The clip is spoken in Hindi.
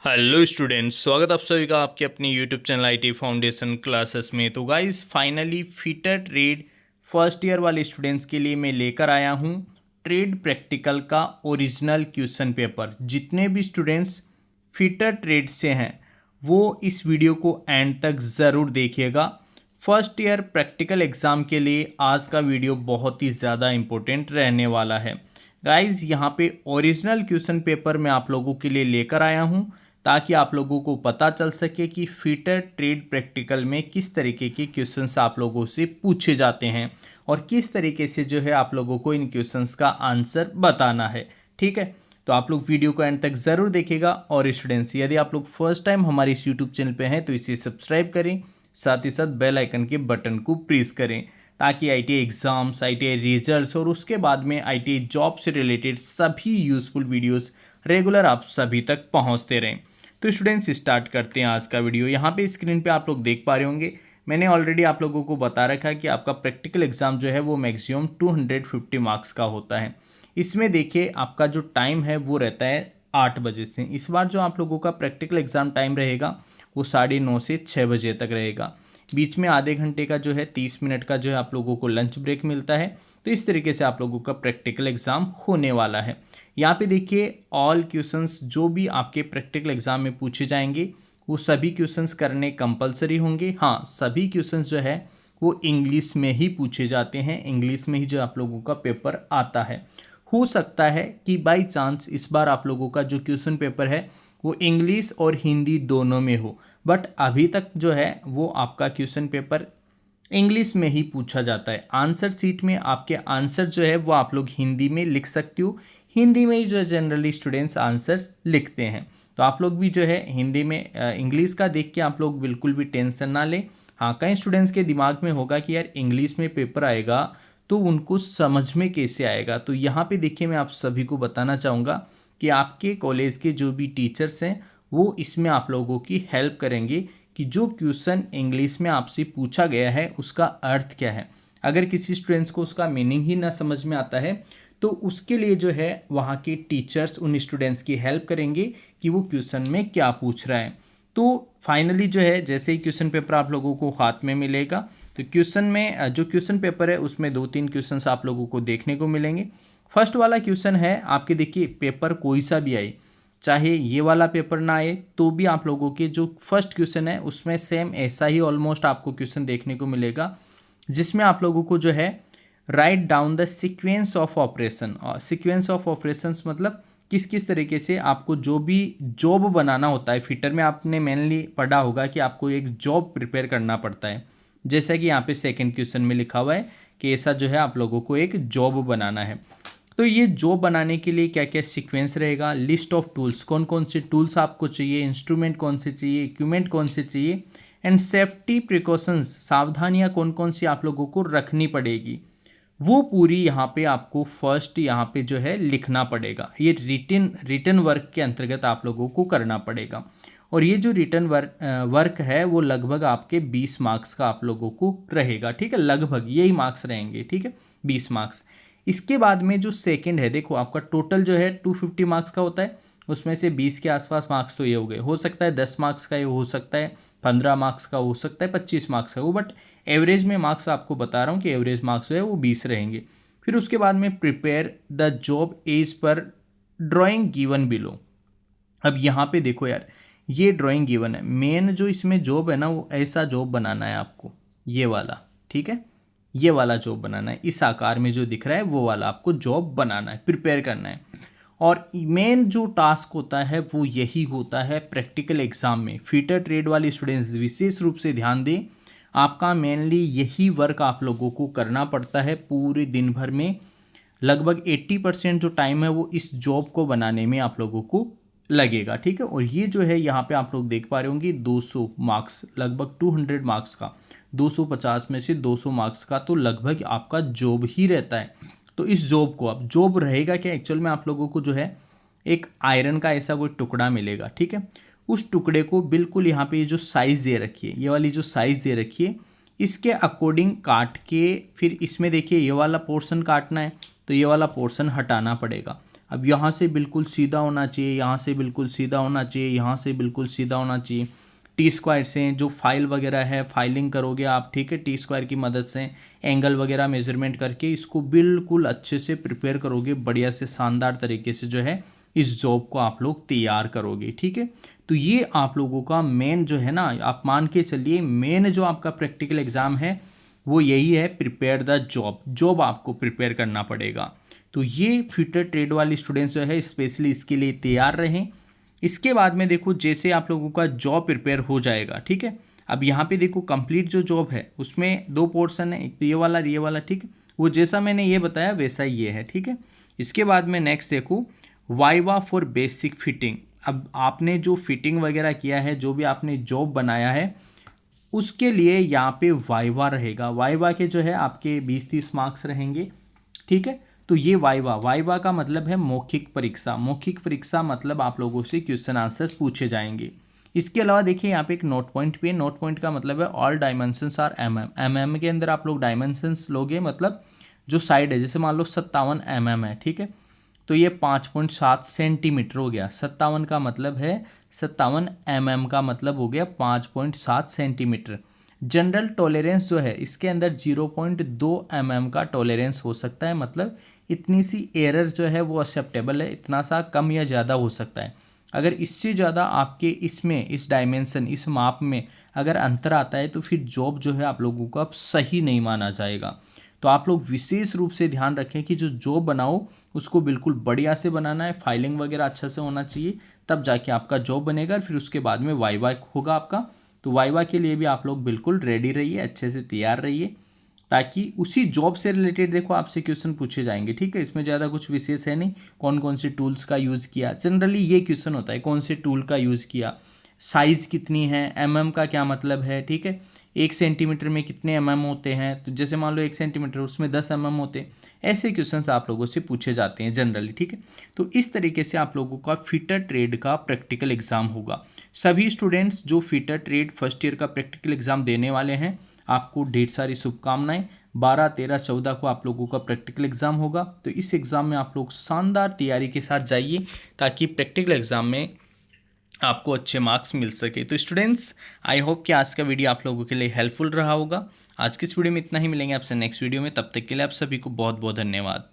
हेलो स्टूडेंट्स, स्वागत आप सभी का आपके अपनी YouTube channel IT foundation classes में। तो guys finally fitter trade first year वाले स्टूडेंट्स के लिए मैं लेकर आया हूँ ट्रेड प्रैक्टिकल का ओरिजिनल क्वेश्चन पेपर। जितने भी स्टूडेंट्स फिटर ट्रेड से हैं वो इस वीडियो को एंड तक ज़रूर देखिएगा। फर्स्ट ईयर प्रैक्टिकल एग्ज़ाम के लिए आज का वीडियो बहुत ही ज़्यादा इम्पोर्टेंट रहने वाला है। गाइस यहाँ पे ओरिजिनल क्वेश्चन पेपर मैं आप लोगों के लिए लेकर आया हूँ ताकि आप लोगों को पता चल सके कि फिटर ट्रेड प्रैक्टिकल में किस तरीके के क्वेश्चंस आप लोगों से पूछे जाते हैं और किस तरीके से जो है आप लोगों को इन क्वेश्चंस का आंसर बताना है। ठीक है, तो आप लोग वीडियो को एंड तक ज़रूर देखेगा। और स्टूडेंट्स, यदि आप लोग फर्स्ट टाइम हमारे इस यूट्यूब चैनल पे हैं तो इसे सब्सक्राइब करें, साथ ही साथ बेल आइकन के बटन को प्रेस करें ताकि आईटीआई एग्ज़ाम्स, आईटीआई रिजल्ट्स और उसके बाद में आईटीआई जॉब से रिलेटेड सभी यूज़फुल वीडियोस रेगुलर आप सभी तक पहुंचते रहें। तो स्टूडेंट्स स्टार्ट करते हैं आज का वीडियो। यहाँ पे स्क्रीन पे आप लोग देख पा रहे होंगे, मैंने ऑलरेडी आप लोगों को बता रखा है कि आपका प्रैक्टिकल एग्जाम जो है वो मैक्सिमम 250 मार्क्स का होता है। इसमें देखिए आपका जो टाइम है वो रहता है 8 बजे से। इस बार जो आप लोगों का प्रैक्टिकल एग्जाम टाइम रहेगा वो 9:30 से 6 बजे तक रहेगा। बीच में आधे घंटे का जो है 30 मिनट का जो है आप लोगों को लंच ब्रेक मिलता है। तो इस तरीके से आप लोगों का प्रैक्टिकल एग्जाम होने वाला है। यहाँ पे देखिए ऑल क्वेश्चंस जो भी आपके प्रैक्टिकल एग्जाम में पूछे जाएंगे वो सभी क्वेश्चंस करने कंपलसरी होंगे। हाँ, सभी क्वेश्चंस जो है वो इंग्लिश में ही पूछे जाते हैं, इंग्लिश में ही जो आप लोगों का पेपर आता है। हो सकता है कि बाय चांस इस बार आप लोगों का जो क्वेश्चन पेपर है वो इंग्लिश और हिंदी दोनों में हो, बट अभी तक जो है वो आपका क्वेश्चन पेपर इंग्लिश में ही पूछा जाता है। आंसर शीट में आपके आंसर जो है वो आप लोग हिंदी में लिख सकते हो। हिंदी में ही जो है जनरली स्टूडेंट्स आंसर लिखते हैं। तो आप लोग भी जो है हिंदी में इंग्लिश का देख के आप लोग बिल्कुल भी टेंशन ना लें। हाँ, कई स्टूडेंट्स के दिमाग में होगा कि यार इंग्लिश में पेपर आएगा तो उनको समझ में कैसे आएगा। तो यहाँ पे देखिए मैं आप सभी को बताना चाहूँगा कि आपके कॉलेज के जो भी टीचर्स हैं वो इसमें आप लोगों की हेल्प करेंगे कि जो क्वेश्चन इंग्लिश में आपसे पूछा गया है उसका अर्थ क्या है। अगर किसी स्टूडेंट्स को उसका मीनिंग ही ना समझ में आता है तो उसके लिए जो है वहाँ के टीचर्स उन स्टूडेंट्स की हेल्प करेंगे कि वो क्वेश्चन में क्या पूछ रहा है। तो फाइनली जो है जैसे ही क्वेश्चन पेपर आप लोगों को हाथ में मिलेगा तो क्वेश्चन में जो क्वेश्चन पेपर है उसमें 2-3 क्वेश्चन आप लोगों को देखने को मिलेंगे। फर्स्ट वाला क्वेश्चन है आपके, देखिए पेपर कोई सा भी आए, चाहे ये वाला पेपर ना आए तो भी आप लोगों के जो फर्स्ट क्वेश्चन है उसमें सेम ऐसा ही ऑलमोस्ट आपको क्वेश्चन देखने को मिलेगा जिसमें आप लोगों को जो है write down the sequence of operation. और सीक्वेंस ऑफ ऑपरेशंस मतलब किस किस तरीके से आपको जो भी जॉब बनाना होता है। फिटर में आपने मेनली पढ़ा होगा कि आपको एक जॉब प्रिपेयर करना पड़ता है, जैसा कि यहाँ पे सेकंड क्वेश्चन में लिखा हुआ है कि ऐसा जो है आप लोगों को एक जॉब बनाना है। तो ये जॉब बनाने के लिए क्या क्या सीक्वेंस रहेगा, लिस्ट ऑफ टूल्स, कौन कौन से टूल्स आपको चाहिए, इंस्ट्रूमेंट कौन से चाहिए, इक्विपमेंट कौन से चाहिए, एंड सेफ्टी प्रिकॉशंस, सावधानियां कौन कौन सी आप लोगों को रखनी पड़ेगी, वो पूरी यहाँ पे आपको फर्स्ट यहाँ पे जो है लिखना पड़ेगा। ये रिटन वर्क के अंतर्गत आप लोगों को करना पड़ेगा। और ये जो रिटन वर्क है वो लगभग आपके 20 मार्क्स का आप लोगों को रहेगा। ठीक है, लगभग यही मार्क्स रहेंगे। ठीक है, 20 मार्क्स। इसके बाद में जो सेकंड है, देखो आपका टोटल जो है 250 मार्क्स का होता है, उसमें से 20 के आसपास मार्क्स तो ये हो गए। हो सकता है 10 मार्क्स का ये हो सकता है, 15 मार्क्स का हो सकता है, 25 मार्क्स का हो, बट एवरेज में मार्क्स आपको बता रहा हूँ कि एवरेज मार्क्स जो है वो 20 रहेंगे। फिर उसके बाद में prepare the job as per drawing given below. अब यहाँ पे देखो यार, ये ड्राइंग गिवन है, मेन जो इसमें जॉब है ना वो ऐसा जॉब बनाना है आपको, ये वाला। ठीक है, ये वाला जॉब बनाना है, इस आकार में जो दिख रहा है वो वाला आपको जॉब बनाना है, प्रिपेयर करना है। और मेन जो टास्क होता है वो यही होता है प्रैक्टिकल एग्जाम में। फिटर ट्रेड वाले स्टूडेंट्स विशेष रूप से ध्यान दें, आपका मेनली यही वर्क आप लोगों को करना पड़ता है पूरे दिन भर में। लगभग 80% जो टाइम है वो इस जॉब को बनाने में आप लोगों को लगेगा। ठीक है, और ये जो है यहाँ पे आप लोग देख पा रहे होंगे 200 मार्क्स, लगभग 200 मार्क्स का, 250 में से 200 मार्क्स का तो लगभग आपका जॉब ही रहता है। तो इस जॉब को, अब जॉब रहेगा क्या एक्चुअल में, आप लोगों को जो है एक आयरन का ऐसा कोई टुकड़ा मिलेगा। ठीक है, उस टुकड़े को बिल्कुल यहाँ पे जो साइज़ दे रखी है, ये वाली जो साइज़ दे रखी है, इसके अकॉर्डिंग काट के फिर इसमें देखिए ये वाला पोर्शन काटना है तो ये वाला पोर्शन हटाना पड़ेगा। अब यहाँ से बिल्कुल सीधा होना चाहिए, यहाँ से बिल्कुल सीधा होना चाहिए, यहाँ से बिल्कुल सीधा होना चाहिए। टी स्क्वायर से जो फाइल वगैरह है फाइलिंग करोगे आप, ठीक है, टी स्क्वायर की मदद से एंगल वगैरह मेजरमेंट करके इसको बिल्कुल अच्छे से प्रिपेयर करोगे, बढ़िया से शानदार तरीके से जो है इस जॉब को आप लोग तैयार करोगे, ठीक है। तो ये आप लोगों का मेन जो है ना, आप मान के चलिए मेन जो आपका प्रैक्टिकल एग्ज़ाम है वो यही है, प्रिपेयर द जॉब आपको प्रिपेयर करना पड़ेगा। तो ये फिटर ट्रेड वाले स्टूडेंट्स जो है स्पेशली इसके लिए तैयार रहें। इसके बाद में देखो जैसे आप लोगों का जॉब प्रिपेयर हो जाएगा, ठीक है। अब यहाँ पे देखो कंप्लीट जो जॉब है उसमें 2 पोर्शन है, एक तो ये वाला, ठीक है। वो जैसा मैंने ये बताया वैसा ही ये है, ठीक है। इसके बाद में नेक्स्ट देखो वाइवा फॉर बेसिक फिटिंग। अब आपने जो फिटिंग वगैरह किया है, जो भी आपने जॉब बनाया है उसके लिए यहाँ पे वाइवा रहेगा। वाइवा के जो है आपके 20-30 मार्क्स रहेंगे, ठीक है। तो ये वाइवा का मतलब है मौखिक परीक्षा। मौखिक परीक्षा मतलब आप लोगों से क्वेश्चन आंसर पूछे जाएंगे। इसके अलावा देखिए यहाँ पे एक नोट पॉइंट भी है। नोट पॉइंट का मतलब है ऑल डायमेंशंस आर mm के अंदर आप लोग डायमेंशंस लोगे, मतलब जो साइड है, जैसे मान लो 57 mm है, ठीक है, तो ये 5.7 सेंटीमीटर हो गया। 57 का मतलब है 57 mm का मतलब हो गया 5.7 सेंटीमीटर। जनरल टॉलरेंस जो है इसके अंदर 0.2 mm का टॉलरेंस हो सकता है, मतलब इतनी सी एरर जो है वो एक्सेप्टेबल है, इतना सा कम या ज़्यादा हो सकता है। अगर इससे ज़्यादा आपके इसमें इस डायमेंशन इस माप में अगर अंतर आता है तो फिर जॉब जो है आप लोगों को अब सही नहीं माना जाएगा। तो आप लोग विशेष रूप से ध्यान रखें कि जो जॉब बनाओ उसको बिल्कुल बढ़िया से बनाना है, फाइलिंग वगैरह अच्छा से होना चाहिए, तब जाके आपका जॉब बनेगा। फिर उसके बाद में वाइवा होगा आपका। तो वाइवा के लिए भी आप लोग बिल्कुल रेडी रहिए, अच्छे से तैयार रहिए, ताकि उसी जॉब से रिलेटेड देखो आपसे क्वेश्चन पूछे जाएंगे, ठीक है। इसमें ज़्यादा कुछ विशेष है नहीं, कौन कौन से टूल्स का यूज़ किया, जनरली ये क्वेश्चन होता है, कौन से टूल का यूज़ किया, साइज़ कितनी है, mm का क्या मतलब है, ठीक है, 1 सेंटीमीटर में कितने mm होते हैं, तो जैसे मान लो 1 सेंटीमीटर उसमें 10 mm होते हैं, ऐसे क्वेश्चंस आप लोगों से पूछे जाते हैं जनरली, ठीक है। तो इस तरीके से आप लोगों का फिटर ट्रेड का प्रैक्टिकल एग्जाम होगा। सभी स्टूडेंट्स जो फिटर ट्रेड फर्स्ट ईयर का प्रैक्टिकल एग्जाम देने वाले हैं आपको ढेर सारी शुभकामनाएं। 12, 13, 14 को आप लोगों का प्रैक्टिकल एग्जाम होगा। तो इस एग्ज़ाम में आप लोग शानदार तैयारी के साथ जाइए ताकि प्रैक्टिकल एग्जाम में आपको अच्छे मार्क्स मिल सके। तो स्टूडेंट्स आई होप कि आज का वीडियो आप लोगों के लिए हेल्पफुल रहा होगा। आज की इस वीडियो में इतना ही, मिलेंगे आपसे नेक्स्ट वीडियो में, तब तक के लिए आप सभी को बहुत बहुत धन्यवाद।